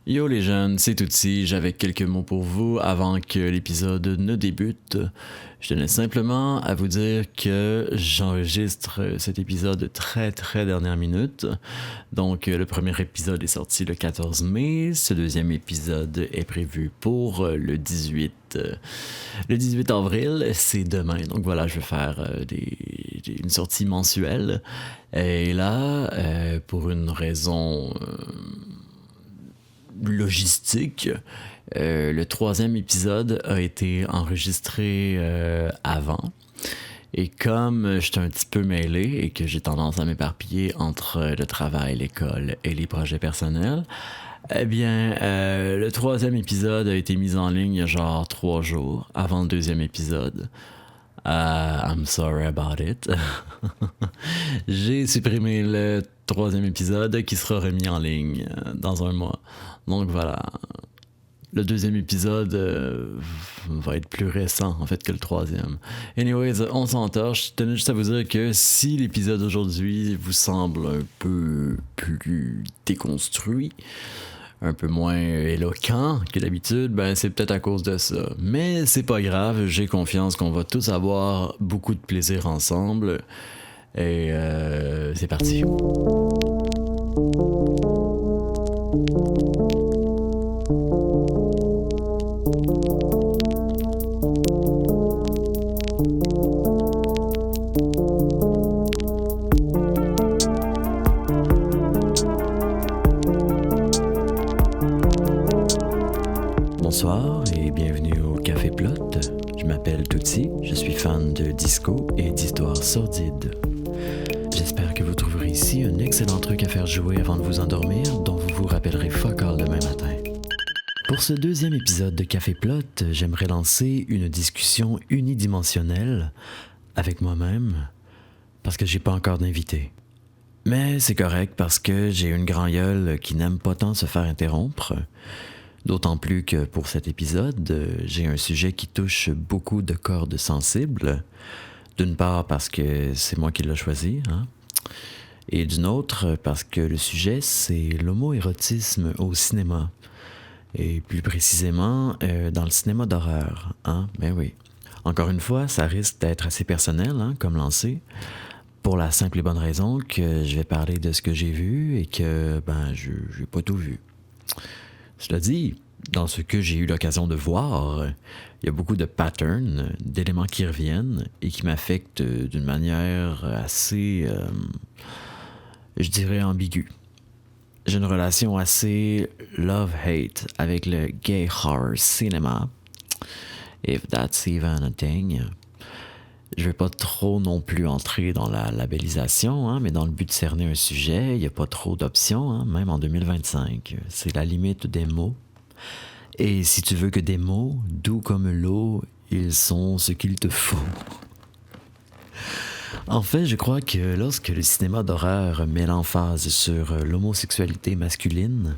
Yo les jeunes, c'est Tootsie, j'avais quelques mots pour vous avant que l'épisode ne débute. Je tenais simplement à vous dire que j'enregistre cet épisode très dernière minute. Donc le premier épisode est sorti le 14 mai, ce deuxième épisode est prévu pour le 18 avril, c'est demain. Donc voilà, je vais faire une sortie mensuelle. Et là, pour une raison logistique, le troisième épisode a été enregistré avant. Et comme j'étais un petit peu mêlé et que j'ai tendance à m'éparpiller entre le travail, l'école et les projets personnels, eh bien, le troisième épisode a été mis en ligne il y a genre 3 jours avant le deuxième épisode. I'm sorry about it. J'ai supprimé le troisième épisode qui sera remis en ligne dans un mois. Donc voilà. Le deuxième épisode va être plus récent en fait que le troisième. Anyways, on s'entorche. Je tenais juste à vous dire que si l'épisode d'aujourd'hui vous semble un peu plus déconstruit, un peu moins éloquent que d'habitude, ben c'est peut-être à cause de ça. Mais c'est pas grave, j'ai confiance qu'on va tous avoir beaucoup de plaisir ensemble. Et c'est parti. Bonsoir et bienvenue au Café Plot. Je m'appelle Tootsie, je suis fan de disco et d'histoires sordides. J'espère que vous trouverez ici un excellent truc à faire jouer avant de vous endormir, dont vous vous rappellerez fuck all demain matin. Pour ce deuxième épisode de Café Plot, j'aimerais lancer une discussion unidimensionnelle avec moi-même, parce que j'ai pas encore d'invité. Mais c'est correct parce que j'ai une grand gueule qui n'aime pas tant se faire interrompre. D'autant plus que pour cet épisode, j'ai un sujet qui touche beaucoup de cordes sensibles. D'une part parce que c'est moi qui l'ai choisi, hein? Et d'une autre parce que le sujet, c'est l'homoérotisme au cinéma. Et plus précisément, dans le cinéma d'horreur, hein? Ben oui. Encore une fois, ça risque d'être assez personnel, hein, comme lancé, pour la simple et bonne raison que je vais parler de ce que j'ai vu et que, je n'ai pas tout vu. Cela dit, dans ce que j'ai eu l'occasion de voir, il y a beaucoup de patterns, d'éléments qui reviennent et qui m'affectent d'une manière assez, je dirais, ambiguë. J'ai une relation assez love-hate avec le gay horror cinéma, if that's even a thing. Je vais pas trop non plus entrer dans la labellisation, hein, mais dans le but de cerner un sujet, il n'y a pas trop d'options, hein, même en 2025. C'est la limite des mots. Et si tu veux que des mots, doux comme l'eau, ils sont ce qu'il te faut. En fait, je crois que lorsque le cinéma d'horreur met l'emphase sur l'homosexualité masculine,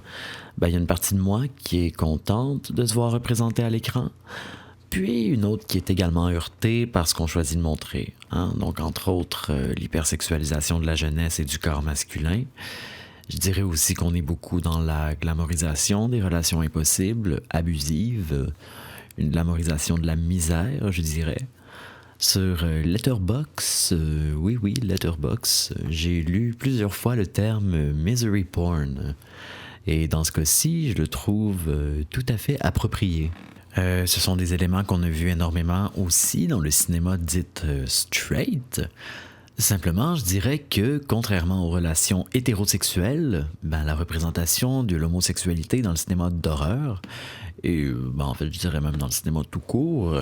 il y a une partie de moi qui est contente de se voir représentée à l'écran, puis une autre qui est également heurtée par ce qu'on choisit de montrer, hein? Donc, entre autres, l'hypersexualisation de la jeunesse et du corps masculin. Je dirais aussi qu'on est beaucoup dans la glamorisation des relations impossibles, abusives, une glamorisation de la misère, je dirais. Sur Letterboxd, oui, Letterboxd, j'ai lu plusieurs fois le terme misery porn. Et dans ce cas-ci, je le trouve tout à fait approprié. Ce sont des éléments qu'on a vus énormément aussi dans le cinéma dit straight. Simplement, je dirais que, contrairement aux relations hétérosexuelles, la représentation de l'homosexualité dans le cinéma d'horreur, et en fait, je dirais même dans le cinéma tout court,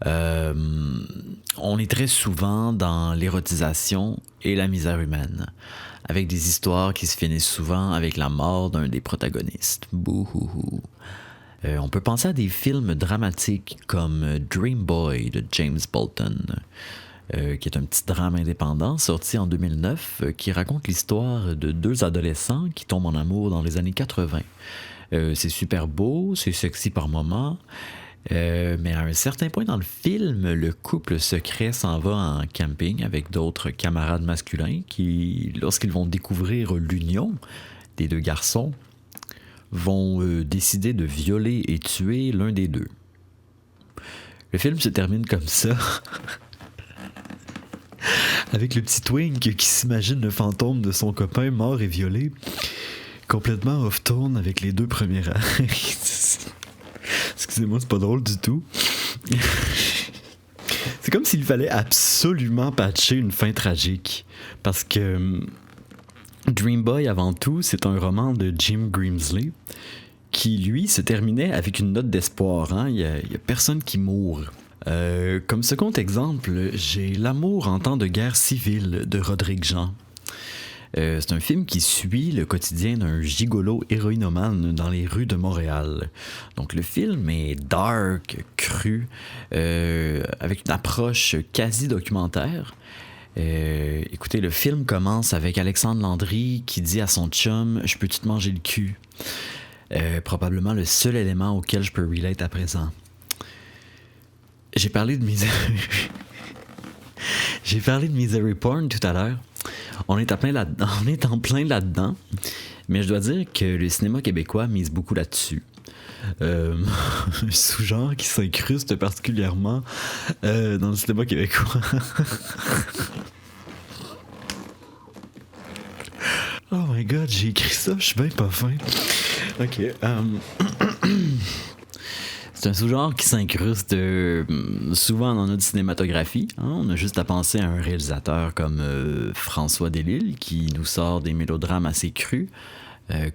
on est très souvent dans l'érotisation et la misère humaine, avec des histoires qui se finissent souvent avec la mort d'un des protagonistes. Bouhouhou. On peut penser à des films dramatiques comme Dream Boy de James Bolton, qui est un petit drame indépendant sorti en 2009 qui raconte l'histoire de 2 adolescents qui tombent en amour dans les années 80. C'est super beau, c'est sexy par moments, mais à un certain point dans le film, le couple secret s'en va en camping avec d'autres camarades masculins qui, lorsqu'ils vont découvrir l'union des 2 garçons, vont décider de violer et tuer l'un des deux. Le film se termine comme ça, avec le petit Twink qui s'imagine le fantôme de son copain mort et violé, complètement off-tone avec les deux premiers actes. Excusez-moi, c'est pas drôle du tout. C'est comme s'il fallait absolument patcher une fin tragique. Parce que Dream Boy, avant tout, c'est un roman de Jim Grimsley qui, lui, se terminait avec une note d'espoir. Hein? Il y a personne qui mourra. Comme second exemple, j'ai L'amour en temps de guerre civile de Roderick Jean. C'est un film qui suit le quotidien d'un gigolo héroïnomane dans les rues de Montréal. Donc le film est dark, cru, avec une approche quasi documentaire. Écoutez, le film commence avec Alexandre Landry qui dit à son chum « Je peux-tu te manger le cul? » Probablement le seul élément auquel je peux relate à présent. J'ai parlé de Misery Porn tout à l'heure. On est en plein là-dedans, mais je dois dire que le cinéma québécois mise beaucoup là-dessus. Un sous-genre qui s'incruste particulièrement dans le cinéma québécois. Oh my god, j'ai écrit ça, je suis bien pas fin. Ok. C'est un sous-genre qui s'incruste souvent dans notre cinématographie. Hein? On a juste à penser à un réalisateur comme François Delisle qui nous sort des mélodrames assez crus,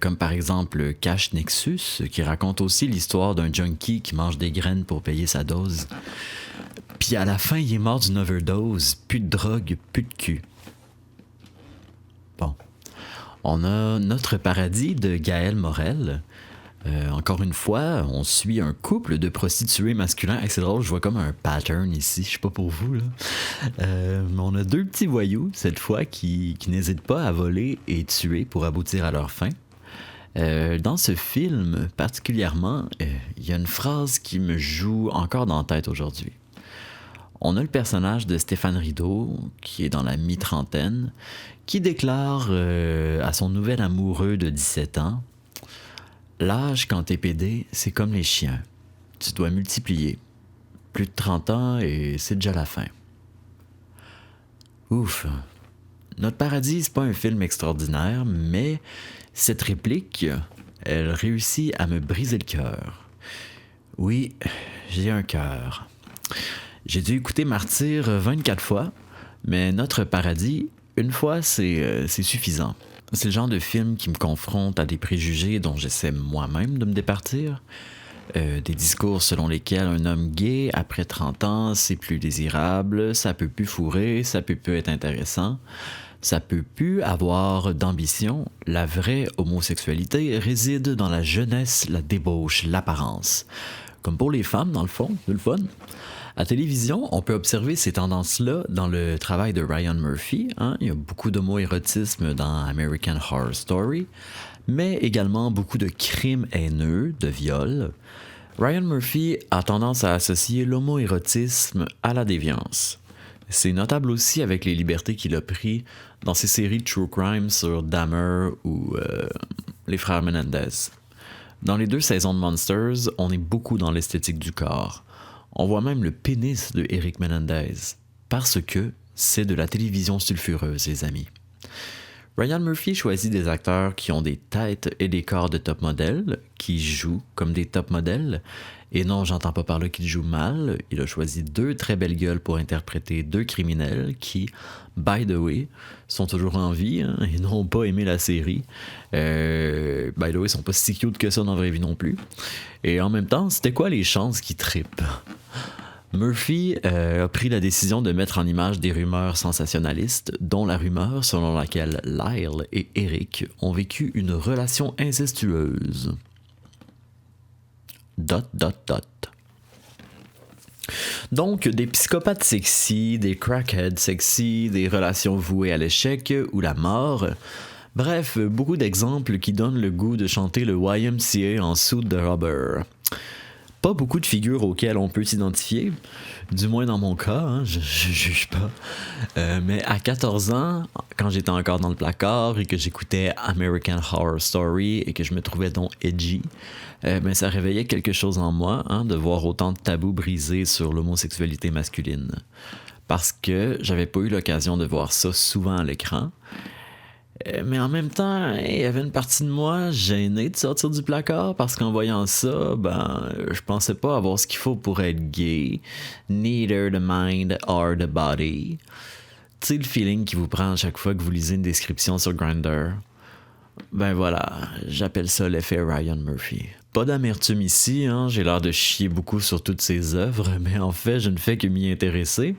comme par exemple Cash Nexus, qui raconte aussi l'histoire d'un junkie qui mange des graines pour payer sa dose. Puis à la fin, il est mort d'une overdose, plus de drogue, plus de cul. Bon. On a Notre paradis de Gaël Morel. Encore une fois, on suit un couple de prostituées masculins. C'est drôle, je vois comme un pattern ici, je sais pas pour vous, là. Mais on a deux petits voyous, cette fois, qui n'hésitent pas à voler et tuer pour aboutir à leur fin. Dans ce film, particulièrement, il y a une phrase qui me joue encore dans la tête aujourd'hui. On a le personnage de Stéphane Rideau, qui est dans la mi-trentaine, qui déclare à son nouvel amoureux de 17 ans: l'âge quand t'es pédé, c'est comme les chiens. Tu dois multiplier. Plus de 30 ans et c'est déjà la fin. Ouf. Notre paradis, c'est pas un film extraordinaire, mais cette réplique, elle réussit à me briser le cœur. Oui, j'ai un cœur. J'ai dû écouter Martyr 24 fois, mais Notre paradis, une fois, c'est suffisant. C'est le genre de film qui me confronte à des préjugés dont j'essaie moi-même de me départir. Des discours selon lesquels un homme gay, après 30 ans, c'est plus désirable, ça peut plus fourrer, ça peut plus être intéressant, ça peut plus avoir d'ambition. La vraie homosexualité réside dans la jeunesse, la débauche, l'apparence. Comme pour les femmes, dans le fond, c'est le fun. À télévision, on peut observer ces tendances-là dans le travail de Ryan Murphy. Hein? Il y a beaucoup d'homo-érotisme dans American Horror Story, mais également beaucoup de crimes haineux, de viols. Ryan Murphy a tendance à associer l'homo-érotisme à la déviance. C'est notable aussi avec les libertés qu'il a pris dans ses séries True Crime sur Dahmer ou les frères Menendez. Dans les 2 saisons de Monsters, on est beaucoup dans l'esthétique du corps. On voit même le pénis de Eric Menendez, parce que c'est de la télévision sulfureuse, les amis. Ryan Murphy choisit des acteurs qui ont des têtes et des corps de top modèles, qui jouent comme des top modèles. Et non, j'entends pas par là qu'ils jouent mal. Il a choisi 2 très belles gueules pour interpréter 2 criminels qui, by the way, sont toujours en vie, hein, et n'ont pas aimé la série. By the way, ils sont pas si cute que ça dans la vraie vie non plus. Et en même temps, c'était quoi les chances qu'ils trippent? Murphy a pris la décision de mettre en image des rumeurs sensationnalistes, dont la rumeur selon laquelle Lyle et Eric ont vécu une relation incestueuse. ... Donc, des psychopathes sexy, des crackheads sexy, des relations vouées à l'échec ou la mort. Bref, beaucoup d'exemples qui donnent le goût de chanter le YMCA en suit de rubber. pas beaucoup de figures auxquelles on peut s'identifier, du moins dans mon cas, hein, je juge pas. Mais à 14 ans, quand j'étais encore dans le placard et que j'écoutais American Horror Story et que je me trouvais donc edgy, ben ça réveillait quelque chose en moi, hein, de voir autant de tabous brisés sur l'homosexualité masculine. Parce que j'avais pas eu l'occasion de voir ça souvent à l'écran. Mais en même temps, il y avait une partie de moi gênée de sortir du placard parce qu'en voyant ça, je pensais pas avoir ce qu'il faut pour être gay. Neither the mind or the body. Tu sais, le feeling qui vous prend à chaque fois que vous lisez une description sur Grindr. Ben voilà, j'appelle ça l'effet Ryan Murphy. Pas d'amertume ici, hein, j'ai l'air de chier beaucoup sur toutes ces œuvres, mais en fait, je ne fais que m'y intéresser.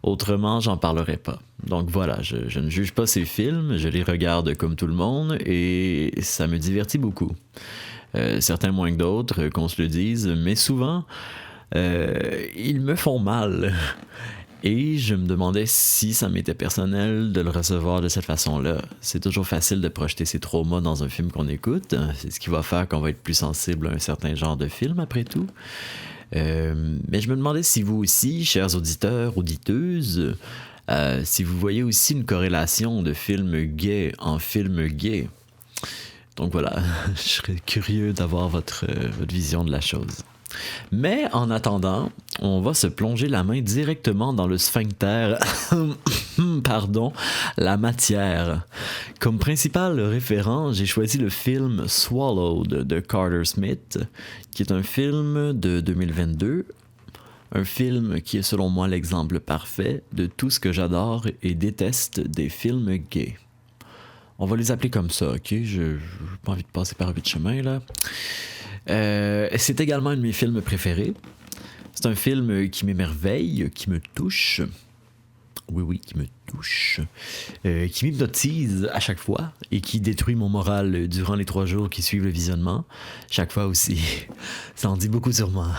Autrement, j'en parlerai pas. Donc voilà, je ne juge pas ces films, je les regarde comme tout le monde et ça me divertit beaucoup. Certains moins que d'autres, qu'on se le dise, mais souvent, ils me font mal. Et je me demandais si ça m'était personnel de le recevoir de cette façon-là. C'est toujours facile de projeter ses traumas dans un film qu'on écoute. C'est ce qui va faire qu'on va être plus sensible à un certain genre de film, après tout. Mais je me demandais si vous aussi, chers auditeurs, auditeuses, si vous voyez aussi une corrélation de films gays en films gays. Donc voilà, je serais curieux d'avoir votre vision de la chose. Mais en attendant, on va se plonger la main directement dans le sphincter, la matière. Comme principal référent, j'ai choisi le film Swallowed de Carter Smith, qui est un film de 2022, un film qui est selon moi l'exemple parfait de tout ce que j'adore et déteste des films gays. On va les appeler comme ça, ok? Je n'ai pas envie de passer par un bout de chemin, là. C'est également un de mes films préférés. C'est un film qui m'émerveille, qui me touche. Oui, qui me touche. Qui m'hypnotise à chaque fois et qui détruit mon moral durant les 3 jours qui suivent le visionnement. Chaque fois aussi. Ça en dit beaucoup sur moi.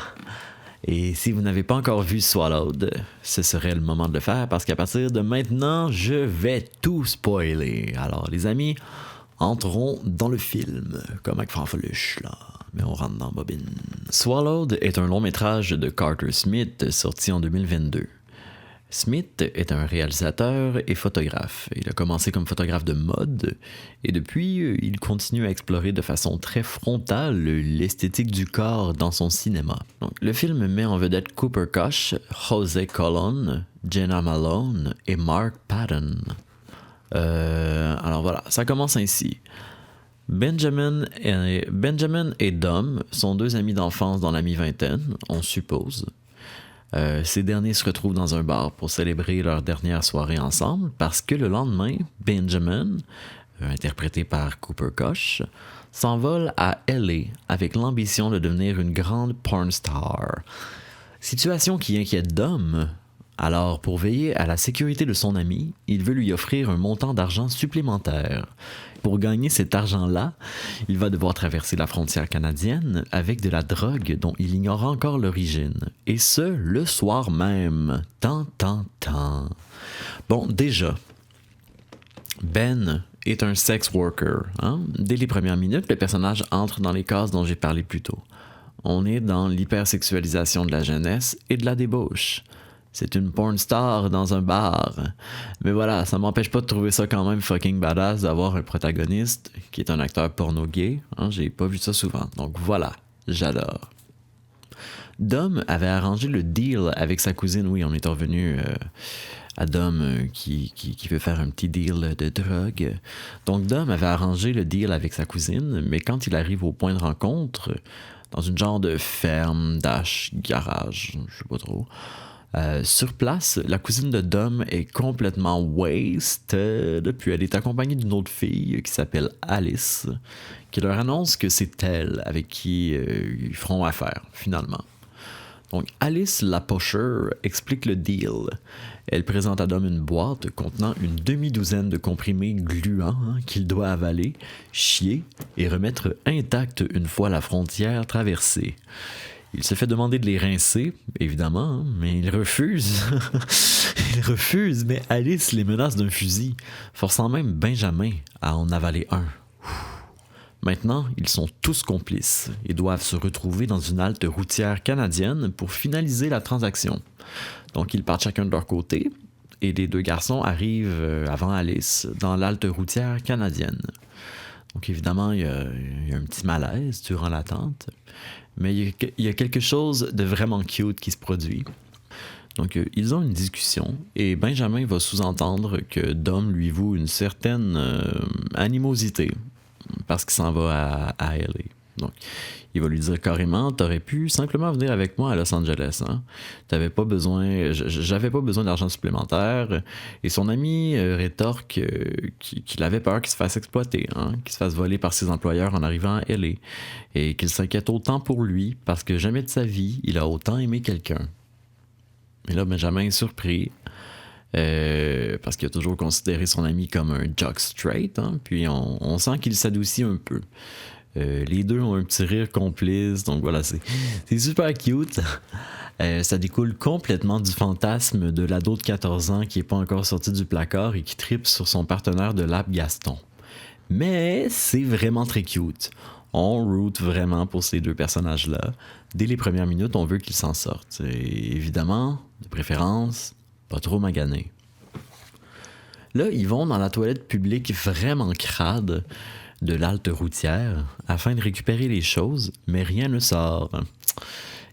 Et si vous n'avez pas encore vu Swallowed, ce serait le moment de le faire parce qu'à partir de maintenant, je vais tout spoiler. Alors, les amis, entrons dans le film, comme avec Fanfoluche, là. Mais on rentre dans bobine. Swallowed est un long métrage de Carter Smith sorti en 2022. Smith est un réalisateur et photographe. Il a commencé comme photographe de mode et depuis, il continue à explorer de façon très frontale l'esthétique du corps dans son cinéma. Donc, le film met en vedette Cooper Koch, Jose Colon, Jenna Malone et Mark Patton. Alors voilà, ça commence ainsi. Benjamin et Dom sont 2 amis d'enfance dans la mi-vingtaine, on suppose. Ces derniers se retrouvent dans un bar pour célébrer leur dernière soirée ensemble parce que le lendemain, Benjamin, interprété par Cooper Koch, s'envole à LA avec l'ambition de devenir une grande porn star. Situation qui inquiète Dom. Alors, pour veiller à la sécurité de son ami, il veut lui offrir un montant d'argent supplémentaire. Pour gagner cet argent-là, il va devoir traverser la frontière canadienne avec de la drogue dont il ignore encore l'origine. Et ce, le soir même. Tant. Bon, déjà, Ben est un sex worker. Hein? Dès les premières minutes, le personnage entre dans les cases dont j'ai parlé plus tôt. On est dans l'hypersexualisation de la jeunesse et de la débauche. C'est une porn star dans un bar. Mais voilà, ça m'empêche pas de trouver ça quand même fucking badass d'avoir un protagoniste qui est un acteur porno gay. Hein, j'ai pas vu ça souvent. Donc voilà, j'adore. Dom avait arrangé le deal avec sa cousine. Oui, on est revenu à Dom qui veut faire un petit deal de drogue. Donc Dom avait arrangé le deal avec sa cousine, mais quand il arrive au point de rencontre, dans une genre de ferme, garage, je sais pas trop, sur place, la cousine de Dom est complètement wasted, puis elle est accompagnée d'une autre fille qui s'appelle Alice, qui leur annonce que c'est elle avec qui ils feront affaire, finalement. Donc Alice la pusher explique le deal. Elle présente à Dom une boîte contenant une demi-douzaine de comprimés gluants qu'il doit avaler, chier et remettre intacts une fois la frontière traversée. Il se fait demander de les rincer, évidemment, mais il refuse. Il refuse, mais Alice les menace d'un fusil, forçant même Benjamin à en avaler un. Maintenant, ils sont tous complices et doivent se retrouver dans une halte routière canadienne pour finaliser la transaction. Donc ils partent chacun de leur côté et les deux garçons arrivent avant Alice dans l'halte routière canadienne. Donc évidemment, il y a un petit malaise durant l'attente, mais il y a quelque chose de vraiment cute qui se produit. Donc ils ont une discussion et Benjamin va sous-entendre que Dom lui voue une certaine animosité parce qu'il s'en va à LA. Donc, il va lui dire carrément, t'aurais pu simplement venir avec moi à Los Angeles. Hein? J'avais pas besoin d'argent supplémentaire. Et son ami rétorque qu'il avait peur qu'il se fasse exploiter, hein? Qu'il se fasse voler par ses employeurs en arrivant à LA. Et qu'il s'inquiète autant pour lui parce que jamais de sa vie, il a autant aimé quelqu'un. Et là, Benjamin est surpris. Parce qu'il a toujours considéré son ami comme un jock straight, hein? Puis on sent qu'il s'adoucit un peu. Les deux ont un petit rire complice, donc voilà, c'est super cute. Ça découle complètement du fantasme de l'ado de 14 ans qui n'est pas encore sorti du placard et qui tripe sur son partenaire de lap Gaston. Mais c'est vraiment très cute. On root vraiment pour ces deux personnages-là. Dès les premières minutes, on veut qu'ils s'en sortent. Et évidemment, de préférence, pas trop maganés. Là, ils vont dans la toilette publique vraiment crade de l'halte routière afin de récupérer les choses, mais rien ne sort.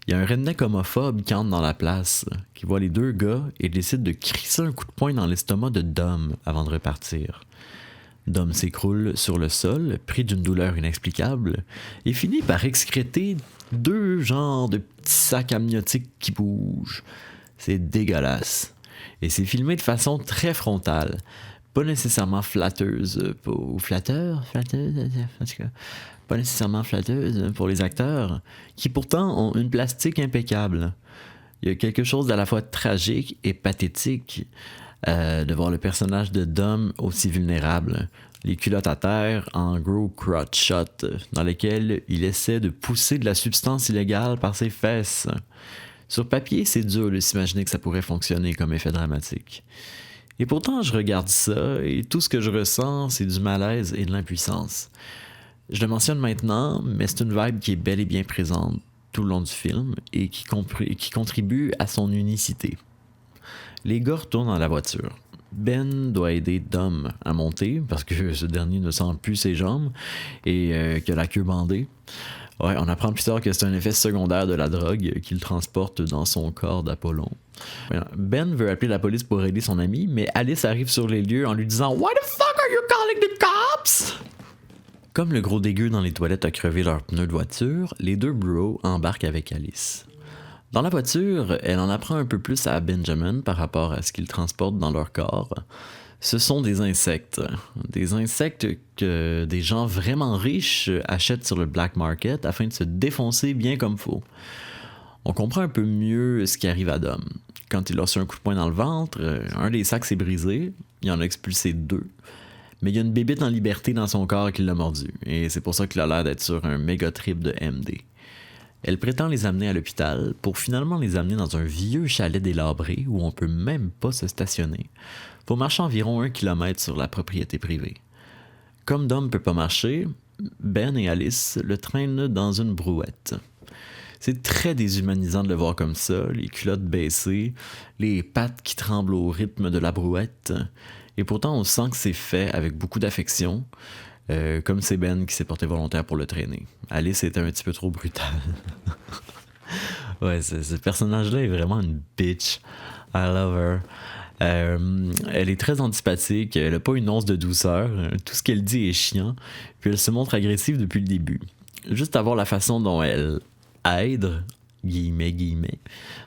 Il y a un redneck homophobe qui entre dans la place, qui voit les deux gars et décide de crisser un coup de poing dans l'estomac de Dom avant de repartir. Dom s'écroule sur le sol, pris d'une douleur inexplicable, et finit par excréter deux genres de petits sacs amniotiques qui bougent. C'est dégueulasse. Et c'est filmé de façon très frontale. Pas nécessairement flatteuse, ou flatteuse, en tout cas, pas nécessairement flatteuse pour les acteurs, qui pourtant ont une plastique impeccable. Il y a quelque chose d'à la fois tragique et pathétique de voir le personnage de Dom aussi vulnérable. Les culottes à terre en gros crotch shot, dans lesquels il essaie de pousser de la substance illégale par ses fesses. Sur papier, c'est dur de s'imaginer que ça pourrait fonctionner comme effet dramatique. Et pourtant, je regarde ça et tout ce que je ressens, c'est du malaise et de l'impuissance. Je le mentionne maintenant, mais c'est une vibe qui est bel et bien présente tout le long du film et qui contribue à son unicité. Les gars retournent dans la voiture. Ben doit aider Dom à monter parce que ce dernier ne sent plus ses jambes et qu'il a la queue bandée. Ouais, on apprend plus tard que c'est un effet secondaire de la drogue qu'il transporte dans son corps d'Apollon. Ben veut appeler la police pour aider son ami, mais Alice arrive sur les lieux en lui disant « Why the fuck are you calling the cops? » Comme le gros dégueu dans les toilettes a crevé leurs pneus de voiture, les deux bros embarquent avec Alice. Dans la voiture, elle en apprend un peu plus à Benjamin par rapport à ce qu'ils transportent dans leur corps. Ce sont des insectes que des gens vraiment riches achètent sur le black market afin de se défoncer bien comme faut. On comprend un peu mieux ce qui arrive à Dom. Quand il a reçu un coup de poing dans le ventre, un des sacs s'est brisé, il en a expulsé deux. Mais il y a une bébite en liberté dans son corps qui l'a mordu, et c'est pour ça qu'il a l'air d'être sur un méga trip de MD. Elle prétend les amener à l'hôpital pour finalement les amener dans un vieux chalet délabré où on peut même pas se stationner. Faut marcher environ 1 kilomètre sur la propriété privée. Comme Dom peut pas marcher, Ben et Alice le traînent dans une brouette. C'est très déshumanisant de le voir comme ça, les culottes baissées, les pattes qui tremblent au rythme de la brouette. Et pourtant, on sent que c'est fait avec beaucoup d'affection, comme c'est Ben qui s'est porté volontaire pour le traîner. Alice était un petit peu trop brutale. Ouais, ce personnage-là est vraiment une bitch. I love her. Elle est très antipathique, elle n'a pas une once de douceur, tout ce qu'elle dit est chiant, puis elle se montre agressive depuis le début. Juste à voir la façon dont elle aide, guillemets,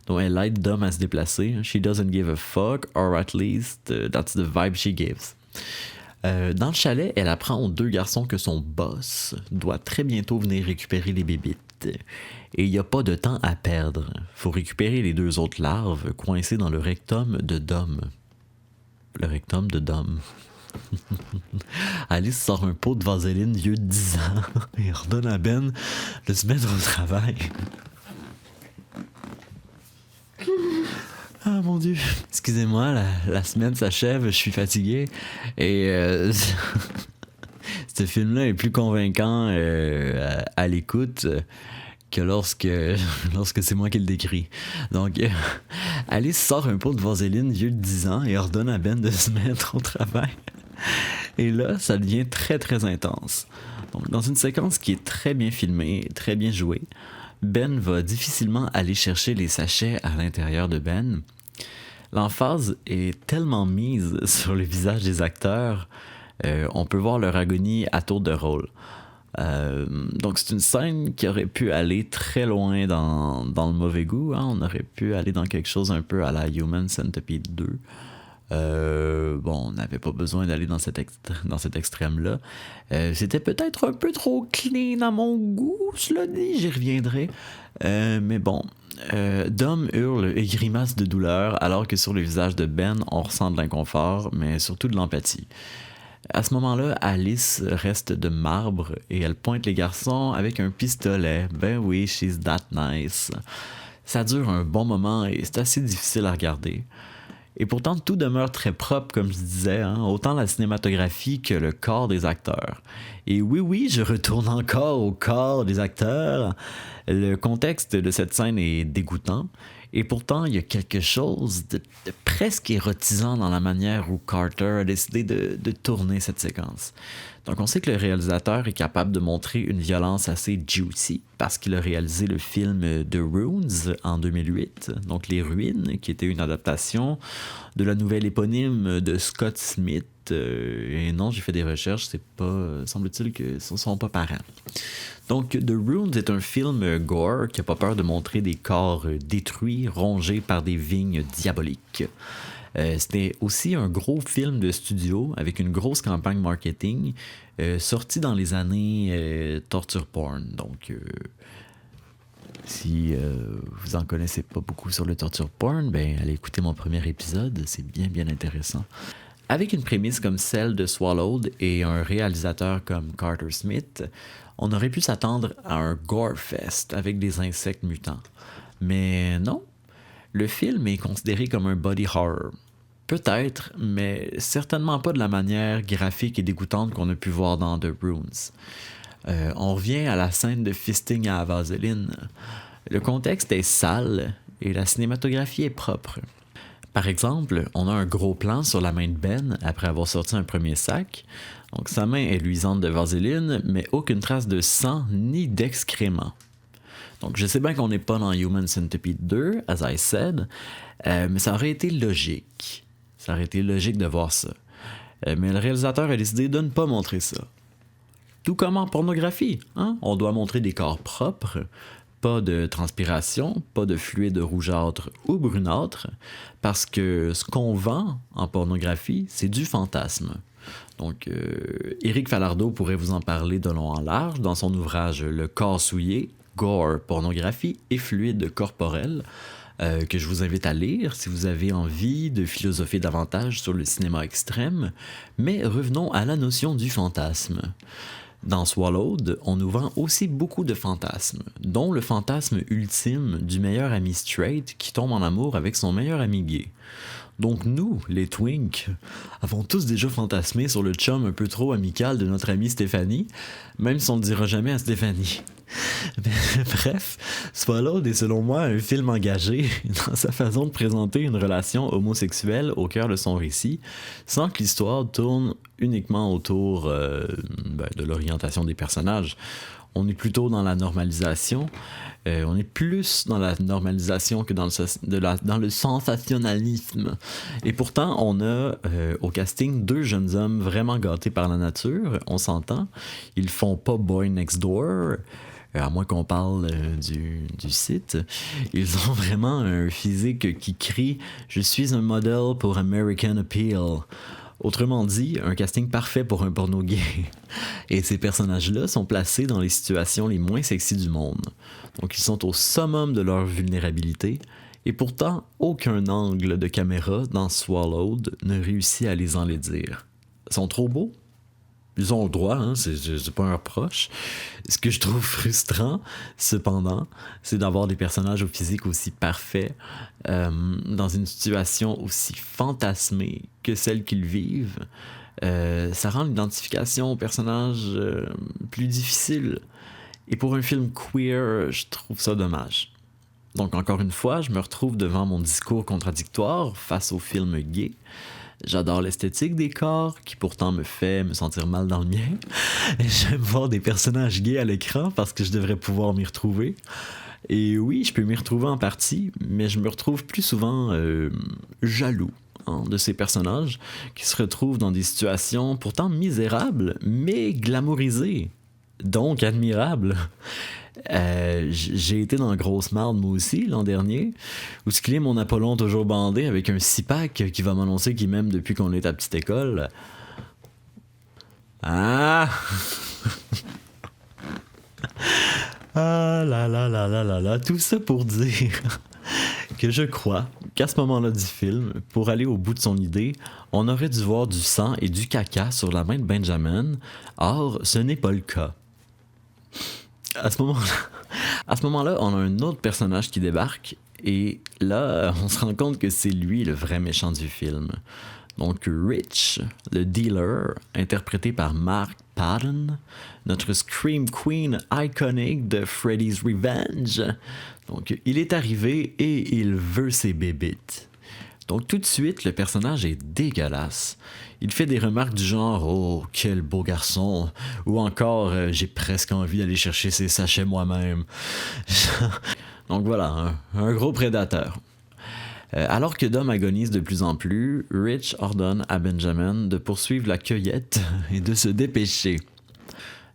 dont elle aide Dom à se déplacer. She doesn't give a fuck, or at least that's the vibe she gives. Dans le chalet, elle apprend aux deux garçons que son boss doit très bientôt venir récupérer les bébites. Et il n'y a pas de temps à perdre. Faut récupérer les deux autres larves coincées dans le rectum de Dom. Le rectum de Dom. Alice sort un pot de vaseline vieux de 10 ans et ordonne à Ben de se mettre au travail. Ah mon Dieu, excusez-moi, la semaine s'achève, je suis fatigué et Ce film-là est plus convaincant à l'écoute que lorsque c'est moi qui le décris. Donc, Alice sort un pot de vaseline vieux de 10 ans et ordonne à Ben de se mettre au travail. Et là, ça devient très très intense. Donc, dans une séquence qui est très bien filmée, très bien jouée, Ben va difficilement aller chercher les sachets à l'intérieur de Ben. L'emphase est tellement mise sur le visage des acteurs, on peut voir leur agonie à tour de rôle. Donc c'est une scène qui aurait pu aller très loin dans le mauvais goût. Hein? On aurait pu aller dans quelque chose un peu à la Human Centipede 2. On n'avait pas besoin d'aller dans cet extrême-là. C'était peut-être un peu trop clean à mon goût, cela dit, j'y reviendrai. Mais bon, Dom hurle et grimace de douleur, alors que sur le visage de Ben, on ressent de l'inconfort, mais surtout de l'empathie. À ce moment-là, Alice reste de marbre et elle pointe les garçons avec un pistolet. Ben oui, she's that nice. Ça dure un bon moment et c'est assez difficile à regarder. Et pourtant, tout demeure très propre, comme je disais, hein, autant la cinématographie que le corps des acteurs. Et oui, je retourne encore au corps des acteurs. Le contexte de cette scène est dégoûtant. Et pourtant, il y a quelque chose de presque érotisant dans la manière où Carter a décidé de tourner cette séquence. Donc on sait que le réalisateur est capable de montrer une violence assez juicy parce qu'il a réalisé le film The Ruins en 2008, donc Les Ruines, qui était une adaptation de la nouvelle éponyme de Scott Smith. Et non, j'ai fait des recherches, c'est pas, semble-t-il que ce ne sont pas parents. Donc The Ruins est un film gore qui n'a pas peur de montrer des corps détruits, rongés par des vignes diaboliques. C'était aussi un gros film de studio avec une grosse campagne marketing sorti dans les années torture porn. Donc, si vous en connaissez pas beaucoup sur le torture porn, ben allez écouter mon premier épisode, c'est bien intéressant. Avec une prémisse comme celle de Swallowed et un réalisateur comme Carter Smith, on aurait pu s'attendre à un gore fest avec des insectes mutants. Mais non, le film est considéré comme un body horror. Peut-être, mais certainement pas de la manière graphique et dégoûtante qu'on a pu voir dans The Ruins. On revient à la scène de fisting à la vaseline. Le contexte est sale et la cinématographie est propre. Par exemple, on a un gros plan sur la main de Ben après avoir sorti un premier sac. Donc sa main est luisante de vaseline, mais aucune trace de sang ni d'excréments. Donc je sais bien qu'on n'est pas dans Human Centipede 2, as I said, mais ça aurait été logique. Ça aurait été logique de voir ça. Mais le réalisateur a décidé de ne pas montrer ça. Tout comme en pornographie, hein? On doit montrer des corps propres, pas de transpiration, pas de fluide rougeâtre ou brunâtre, parce que ce qu'on vend en pornographie, c'est du fantasme. Donc, Éric Falardeau pourrait vous en parler de long en large dans son ouvrage Le corps souillé, gore, pornographie et fluide corporel, que je vous invite à lire si vous avez envie de philosopher davantage sur le cinéma extrême. Mais revenons à la notion du fantasme. Dans Swallowed, on nous vend aussi beaucoup de fantasmes, dont le fantasme ultime du meilleur ami straight qui tombe en amour avec son meilleur ami gay. Donc nous, les twinks, avons tous déjà fantasmé sur le chum un peu trop amical de notre amie Stéphanie, même si on ne le dira jamais à Stéphanie. Bref, Swallowed est selon moi un film engagé dans sa façon de présenter une relation homosexuelle au cœur de son récit, sans que l'histoire tourne uniquement autour de l'orientation des personnages. On est plutôt dans la normalisation. On est plus dans la normalisation que dans le sensationnalisme. Et pourtant, on a au casting 2 jeunes hommes vraiment gâtés par la nature. On s'entend. Ils font pas Boy Next Door. À moins qu'on parle du site, ils ont vraiment un physique qui crie « Je suis un modèle pour American Appeal ». Autrement dit, un casting parfait pour un porno gay. Et ces personnages-là sont placés dans les situations les moins sexy du monde. Donc ils sont au summum de leur vulnérabilité, et pourtant aucun angle de caméra dans Swallowed ne réussit à les enlaidir. Ils sont trop beaux? Ils ont le droit, hein, c'est pas un reproche. Ce que je trouve frustrant, cependant, c'est d'avoir des personnages au physique aussi parfaits dans une situation aussi fantasmée que celle qu'ils vivent. Ça rend l'identification au personnage plus difficile. Et pour un film queer, je trouve ça dommage. Donc encore une fois, je me retrouve devant mon discours contradictoire face au film gay. J'adore l'esthétique des corps, qui pourtant me fait me sentir mal dans le mien. J'aime voir des personnages gays à l'écran parce que je devrais pouvoir m'y retrouver. Et oui, je peux m'y retrouver en partie, mais je me retrouve plus souvent jaloux de ces personnages qui se retrouvent dans des situations pourtant misérables, mais glamourisées, donc admirables. J'ai été dans grosse marde moi aussi l'an dernier, où ce qu'il est mon Apollon toujours bandé avec un 6-pack qui va m'annoncer qu'il m'aime depuis qu'on est à petite école. Ah! Ah là là là là là là, tout ça pour dire que je crois qu'à ce moment-là du film, pour aller au bout de son idée, on aurait dû voir du sang et du caca sur la main de Benjamin. Or, ce n'est pas le cas. À ce moment-là, on a un autre personnage qui débarque et là, on se rend compte que c'est lui le vrai méchant du film. Donc Rich, le dealer, interprété par Mark Patton, notre Scream Queen iconique de Freddy's Revenge. Donc il est arrivé et il veut ses bébites. Donc tout de suite, le personnage est dégueulasse. Il fait des remarques du genre « Oh, quel beau garçon » ou encore « J'ai presque envie d'aller chercher ces sachets moi-même. » Donc voilà, un gros prédateur. Alors que Dom agonise de plus en plus, Rich ordonne à Benjamin de poursuivre la cueillette et de se dépêcher.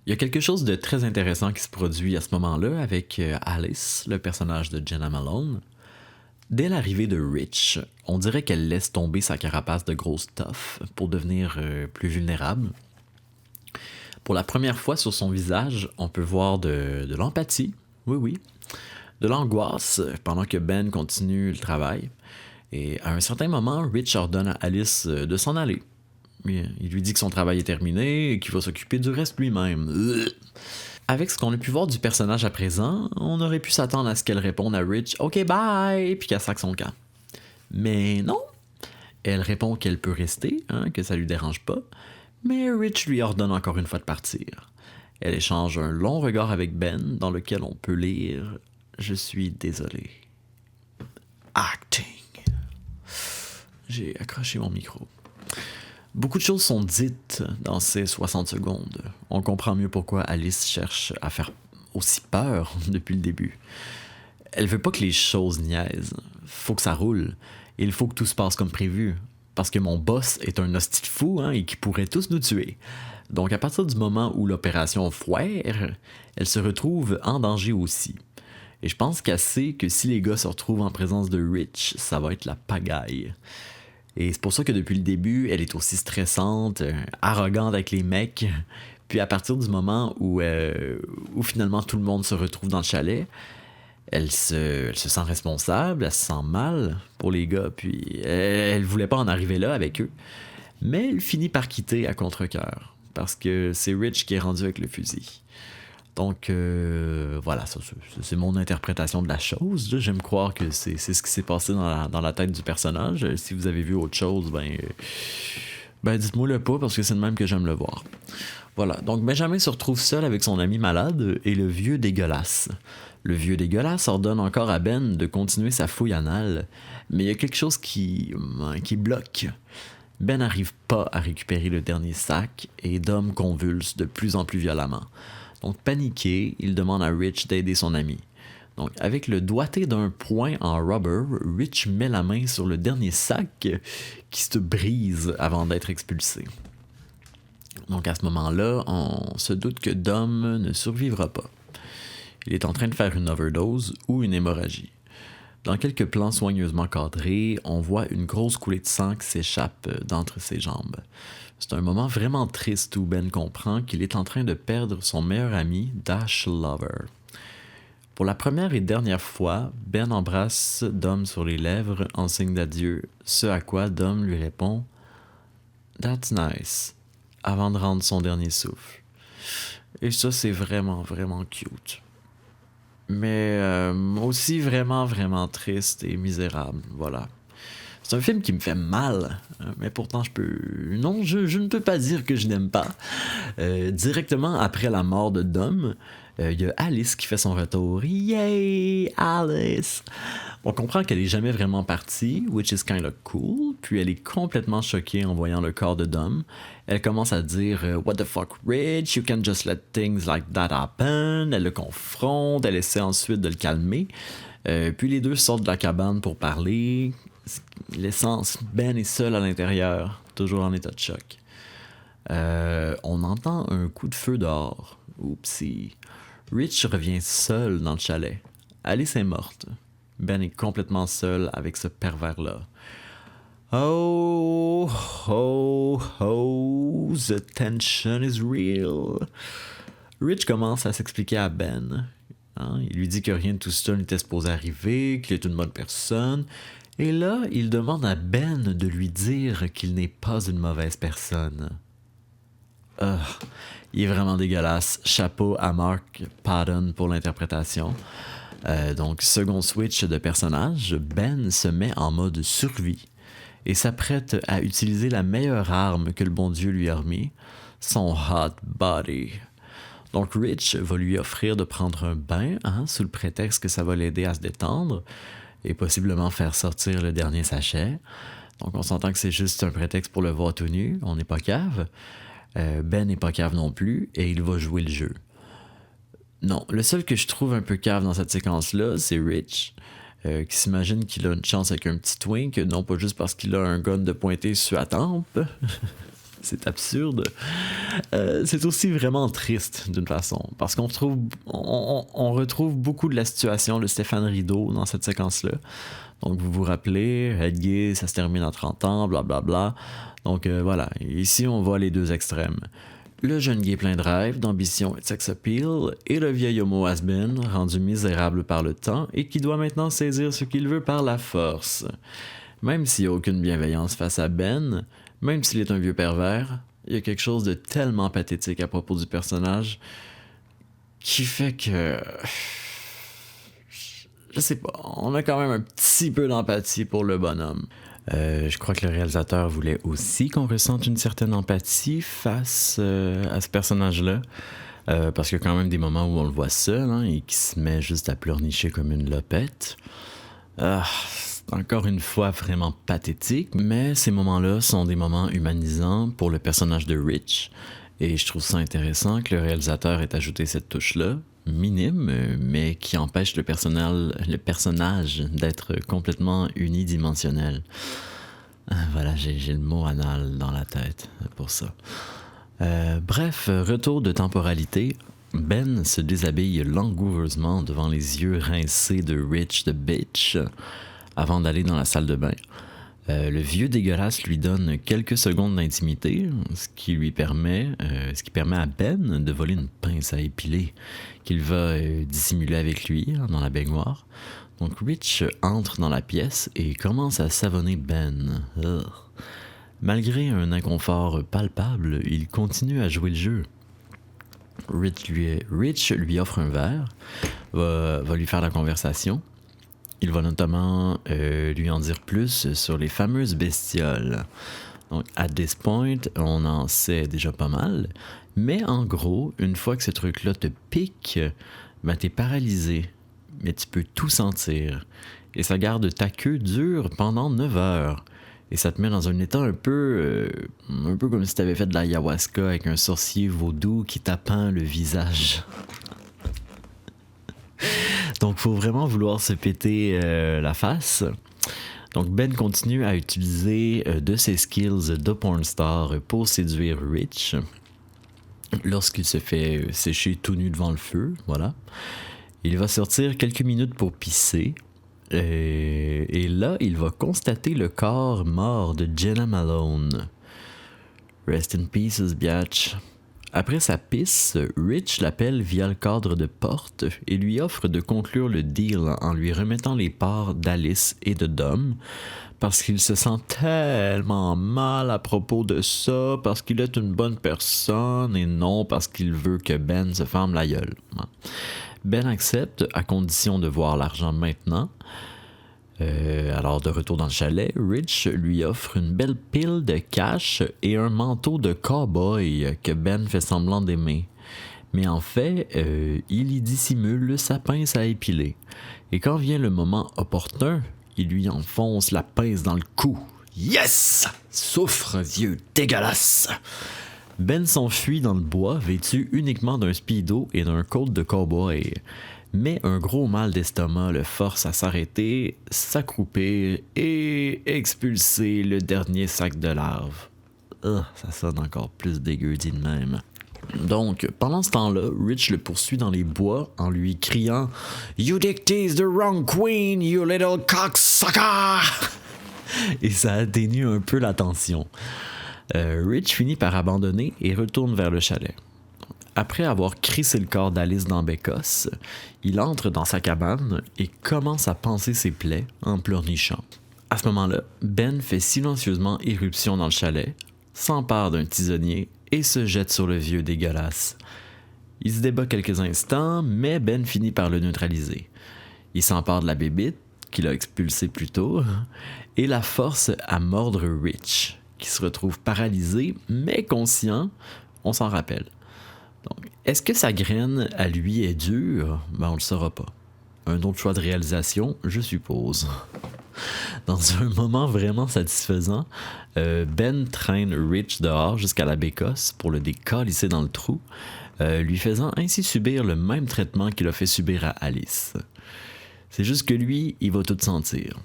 Il y a quelque chose de très intéressant qui se produit à ce moment-là avec Alice, le personnage de Jenna Malone. Dès l'arrivée de Rich, on dirait qu'elle laisse tomber sa carapace de gros stuff pour devenir plus vulnérable. Pour la première fois sur son visage, on peut voir de l'empathie, oui, de l'angoisse pendant que Ben continue le travail. Et à un certain moment, Rich ordonne à Alice de s'en aller. Il lui dit que son travail est terminé et qu'il va s'occuper du reste lui-même. Avec ce qu'on a pu voir du personnage à présent, on aurait pu s'attendre à ce qu'elle réponde à Rich « Ok, bye » puis qu'elle saque son camp. Mais non, elle répond qu'elle peut rester, que ça lui dérange pas, mais Rich lui ordonne encore une fois de partir. Elle échange un long regard avec Ben dans lequel on peut lire « Je suis désolé. Acting. » J'ai accroché mon micro. Beaucoup de choses sont dites dans ces 60 secondes. On comprend mieux pourquoi Alice cherche à faire aussi peur depuis le début. Elle veut pas que les choses niaisent. Faut que ça roule. Il faut que tout se passe comme prévu. Parce que mon boss est un hostie de fou et qui pourrait tous nous tuer. Donc à partir du moment où l'opération foire, elle se retrouve en danger aussi. Et je pense qu'elle sait que si les gars se retrouvent en présence de Rich, ça va être la pagaille. Et c'est pour ça que depuis le début, elle est aussi stressante, arrogante avec les mecs. Puis à partir du moment où finalement tout le monde se retrouve dans le chalet, elle se sent responsable, elle se sent mal pour les gars. Puis elle voulait pas en arriver là avec eux. Mais elle finit par quitter à contre-cœur. Parce que c'est Rich qui est rendu avec le fusil. Donc voilà, ça, c'est mon interprétation de la chose. J'aime croire que c'est ce qui s'est passé dans la tête du personnage. Si vous avez vu autre chose, ben dites-moi le pas parce que c'est de même que j'aime le voir. Voilà, donc Benjamin se retrouve seul avec son ami malade et le vieux dégueulasse. Le vieux dégueulasse ordonne encore à Ben de continuer sa fouille anale, mais il y a quelque chose qui bloque. Ben n'arrive pas à récupérer le dernier sac et Dom convulse de plus en plus violemment. Donc paniqué, il demande à Rich d'aider son ami. Donc avec le doigté d'un poing en rubber, Rich met la main sur le dernier sac qui se brise avant d'être expulsé. Donc à ce moment-là, on se doute que Dom ne survivra pas. Il est en train de faire une overdose ou une hémorragie. Dans quelques plans soigneusement cadrés, on voit une grosse coulée de sang qui s'échappe d'entre ses jambes. C'est un moment vraiment triste où Ben comprend qu'il est en train de perdre son meilleur ami, Dash Lover. Pour la première et dernière fois, Ben embrasse Dom sur les lèvres en signe d'adieu, ce à quoi Dom lui répond « That's nice », avant de rendre son dernier souffle. Et ça, c'est vraiment, vraiment cute. Mais aussi vraiment, vraiment triste et misérable, voilà. C'est un film qui me fait mal, mais pourtant je ne peux pas dire que je n'aime pas. Directement après la mort de Dom, il y a Alice qui fait son retour. Yay, Alice! On comprend qu'elle est jamais vraiment partie, which is kind of cool, puis elle est complètement choquée en voyant le corps de Dom. Elle commence à dire What the fuck, Rich? You can't just let things like that happen. Elle le confronte, elle essaie ensuite de le calmer. Puis les deux sortent de la cabane pour parler. L'essence, Ben est seul à l'intérieur, toujours en état de choc. On entend un coup de feu dehors. Oupsie. Rich revient seul dans le chalet. Alice est morte. Ben est complètement seul avec ce pervers-là. Oh, oh, oh, the tension is real. Rich commence à s'expliquer à Ben. Il lui dit que rien de tout ça n'était supposé arriver, qu'il est une bonne personne. Et là, il demande à Ben de lui dire qu'il n'est pas une mauvaise personne. Il est vraiment dégueulasse. Chapeau à Mark Patton pour l'interprétation. Donc, second switch de personnage, Ben se met en mode survie et s'apprête à utiliser la meilleure arme que le bon Dieu lui a remis, son hot body. Donc, Rich va lui offrir de prendre un bain, sous le prétexte que ça va l'aider à se détendre et possiblement faire sortir le dernier sachet. Donc, on s'entend que c'est juste un prétexte pour le voir tout nu, on n'est pas cave. Ben n'est pas cave non plus et il va jouer le jeu. Non, le seul que je trouve un peu cave dans cette séquence-là, c'est Rich, qui s'imagine qu'il a une chance avec un petit twink, non pas juste parce qu'il a un gun de pointé sur la tempe. C'est absurde. C'est aussi vraiment triste, d'une façon, parce qu'on retrouve beaucoup de la situation de Stéphane Rideau dans cette séquence-là. Donc, vous vous rappelez, être gay, ça se termine à 30 ans, blablabla. Donc, voilà, ici, on voit les deux extrêmes. Le jeune gay plein de rêves, d'ambition et de sex appeal, et le vieil homo has-been, rendu misérable par le temps et qui doit maintenant saisir ce qu'il veut par la force. Même s'il n'y a aucune bienveillance face à Ben, même s'il est un vieux pervers, il y a quelque chose de tellement pathétique à propos du personnage qui fait que... Je sais pas, on a quand même un petit peu d'empathie pour le bonhomme. Je crois que le réalisateur voulait aussi qu'on ressente une certaine empathie face à ce personnage-là. Parce qu'il y a quand même des moments où on le voit seul et qui se met juste à pleurnicher comme une lopette. C'est encore une fois vraiment pathétique, mais ces moments-là sont des moments humanisants pour le personnage de Rich. Et je trouve ça intéressant que le réalisateur ait ajouté cette touche-là, minime, mais qui empêche le personnage d'être complètement unidimensionnel. Voilà, j'ai le mot anal dans la tête pour ça. Bref, retour de temporalité. Ben se déshabille langoureusement devant les yeux rincés de Rich the Bitch avant d'aller dans la salle de bain. Le vieux dégueulasse lui donne quelques secondes d'intimité, ce qui permet à Ben de voler une pince à épiler qu'il va dissimuler avec lui dans la baignoire. Donc Rich entre dans la pièce et commence à savonner Ben. Malgré un inconfort palpable, il continue à jouer le jeu. Rich lui offre un verre, va lui faire la conversation. Il va notamment lui en dire plus sur les fameuses bestioles. Donc, at this point, on en sait déjà pas mal. Mais en gros, une fois que ce truc-là te pique, ben t'es paralysé. Mais tu peux tout sentir. Et ça garde ta queue dure pendant 9 heures. Et ça te met dans un état un peu comme si t'avais fait de l'ayahuasca avec un sorcier vaudou qui t'appeint le visage. Donc, faut vraiment vouloir se péter la face. Donc, Ben continue à utiliser de ses skills de porn star pour séduire Rich. Lorsqu'il se fait sécher tout nu devant le feu, voilà. Il va sortir quelques minutes pour pisser. Et là, il va constater le corps mort de Jenna Malone. Rest in pieces, biatch. Après sa pisse, Rich l'appelle via le cadre de porte et lui offre de conclure le deal en lui remettant les parts d'Alice et de Dom parce qu'il se sent tellement mal à propos de ça, parce qu'il est une bonne personne et non parce qu'il veut que Ben se ferme la gueule. Ben accepte à condition de voir l'argent maintenant. Alors de retour dans le chalet, Rich lui offre une belle pile de cash et un manteau de cow-boy que Ben fait semblant d'aimer. Mais en fait, il y dissimule sa pince à épiler. Et quand vient le moment opportun, il lui enfonce la pince dans le cou. Yes! Souffre, vieux dégueulasse! Ben s'enfuit dans le bois, vêtu uniquement d'un speedo et d'un coat de cow-boy. Mais un gros mal d'estomac le force à s'arrêter, s'accroupir et expulser le dernier sac de larves. Ça sonne encore plus dégueu dit de même. Donc, pendant ce temps-là, Rich le poursuit dans les bois en lui criant « You dictate the wrong queen, you little cocksucker! » Et ça atténue un peu la tension. Rich finit par abandonner et retourne vers le chalet. Après avoir crissé le corps d'Alice dans Bécosse, il entre dans sa cabane et commence à panser ses plaies en pleurnichant. À ce moment-là, Ben fait silencieusement irruption dans le chalet, s'empare d'un tisonnier et se jette sur le vieux dégueulasse. Il se débat quelques instants, mais Ben finit par le neutraliser. Il s'empare de la bébite, qu'il a expulsée plus tôt, et la force à mordre Rich, qui se retrouve paralysé, mais conscient, on s'en rappelle. Donc, est-ce que sa graine à lui est dure? On le saura pas. Un autre choix de réalisation, je suppose. Dans un moment vraiment satisfaisant, Ben traîne Rich dehors jusqu'à la bécosse pour le décalisser dans le trou, lui faisant ainsi subir le même traitement qu'il a fait subir à Alice. C'est juste que lui, il va tout sentir.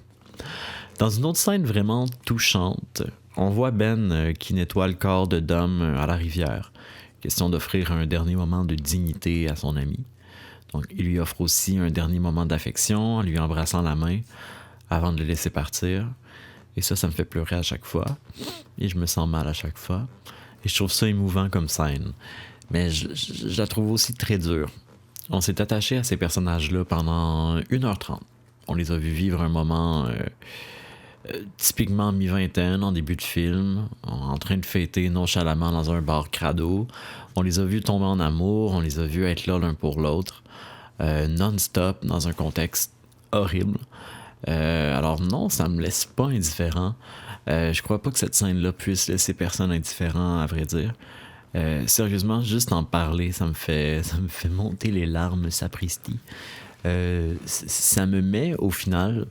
Dans une autre scène vraiment touchante, on voit Ben qui nettoie le corps de Dom à la rivière. Question d'offrir un dernier moment de dignité à son ami. Donc, il lui offre aussi un dernier moment d'affection en lui embrassant la main avant de le laisser partir. Et ça me fait pleurer à chaque fois. Et je me sens mal à chaque fois. Et je trouve ça émouvant comme scène. Mais je la trouve aussi très dure. On s'est attaché à ces personnages-là pendant 1h30. On les a vus vivre un moment typiquement mi-vingtaine, en début de film, en train de fêter nonchalamment dans un bar crado. On les a vus tomber en amour, on les a vus être là l'un pour l'autre, non-stop, dans un contexte horrible. Alors non, ça me laisse pas indifférent. Je crois pas que cette scène-là puisse laisser personne indifférent, à vrai dire. Sérieusement, juste en parler, ça me fait monter les larmes, sapristi. Ça me met, au final,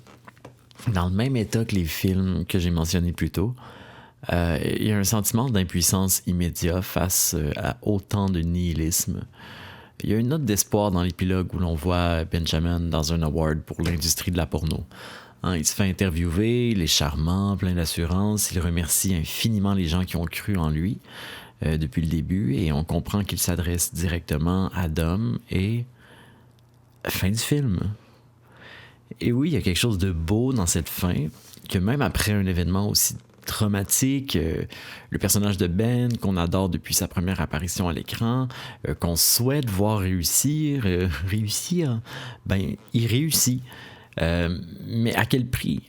dans le même état que les films que j'ai mentionnés plus tôt. Il y a un sentiment d'impuissance immédiat face à autant de nihilisme. Il y a une note d'espoir dans l'épilogue où l'on voit Benjamin dans un award pour l'industrie de la porno. Il se fait interviewer, il est charmant, plein d'assurance, il remercie infiniment les gens qui ont cru en lui depuis le début et on comprend qu'il s'adresse directement à Dom et... fin du film. Et oui, il y a quelque chose de beau dans cette fin, que même après un événement aussi traumatique, le personnage de Ben, qu'on adore depuis sa première apparition à l'écran, qu'on souhaite voir réussir, ben, il réussit. Mais à quel prix?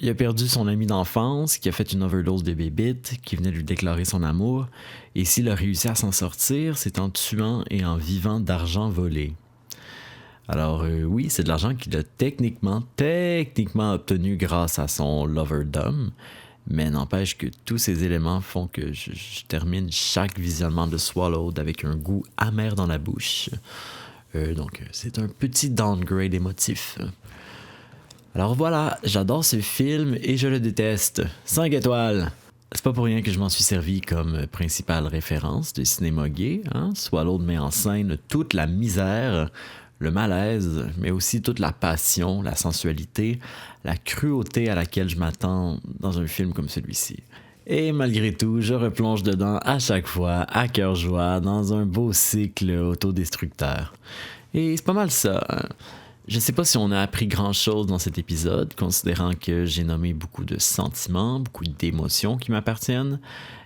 Il a perdu son ami d'enfance, qui a fait une overdose de bébite, qui venait lui déclarer son amour, et s'il a réussi à s'en sortir, c'est en tuant et en vivant d'argent volé. Alors oui, c'est de l'argent qu'il a techniquement obtenu grâce à son lover Dom, mais n'empêche que tous ces éléments font que je termine chaque visionnement de Swallowed avec un goût amer dans la bouche. Donc c'est un petit downgrade émotif. Alors voilà, j'adore ce film et je le déteste. 5 étoiles! C'est pas pour rien que je m'en suis servi comme principale référence de cinéma gay. Swallowed met en scène toute la misère, le malaise, mais aussi toute la passion, la sensualité, la cruauté à laquelle je m'attends dans un film comme celui-ci. Et malgré tout, je replonge dedans à chaque fois, à cœur joie, dans un beau cycle autodestructeur. Et c'est pas mal ça. Je sais pas si on a appris grand-chose dans cet épisode, considérant que j'ai nommé beaucoup de sentiments, beaucoup d'émotions qui m'appartiennent,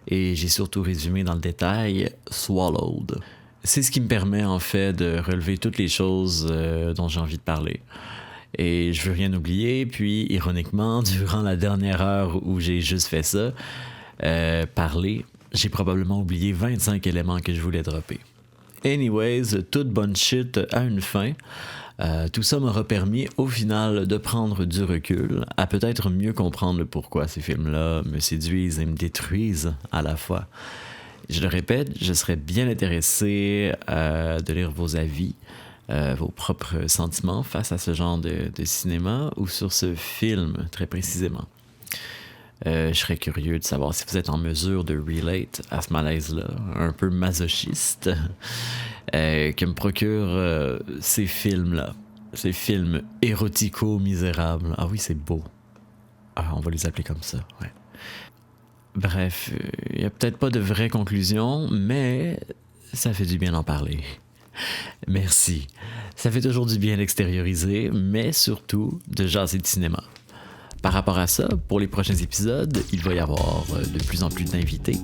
et j'ai surtout résumé dans le détail Swallowed. C'est ce qui me permet en fait de relever toutes les choses dont j'ai envie de parler. Et je veux rien oublier, puis ironiquement, durant la dernière heure où j'ai juste fait ça, parler, j'ai probablement oublié 25 éléments que je voulais dropper. Anyways, toute bonne shit a une fin. Tout ça m'aura permis au final de prendre du recul, à peut-être mieux comprendre le pourquoi ces films-là me séduisent et me détruisent à la fois. Je le répète, je serais bien intéressé de lire vos avis, vos propres sentiments face à ce genre de cinéma ou sur ce film très précisément. Je serais curieux de savoir si vous êtes en mesure de relate à ce malaise-là, un peu masochiste, que me procurent ces films-là. Ces films érotico-misérables. Ah oui, c'est beau. Ah, on va les appeler comme ça, ouais. Bref, il n'y a peut-être pas de vraie conclusion, mais ça fait du bien d'en parler. Merci. Ça fait toujours du bien d'extérioriser, mais surtout de jaser de cinéma. Par rapport à ça, pour les prochains épisodes, il va y avoir de plus en plus d'invités.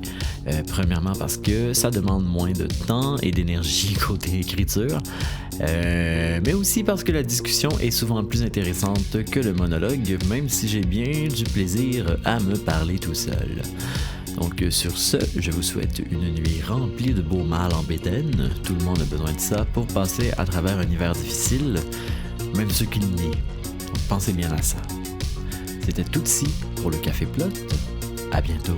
Premièrement parce que ça demande moins de temps et d'énergie côté écriture, mais aussi parce que la discussion est souvent plus intéressante que le monologue, même si j'ai bien du plaisir à me parler tout seul. Donc sur ce, je vous souhaite une nuit remplie de beaux mâles en bédaine. Tout le monde a besoin de ça pour passer à travers un hiver difficile, même ceux qui le nient. Donc pensez bien à ça. C'était Tootsie pour le Café Plot. À bientôt.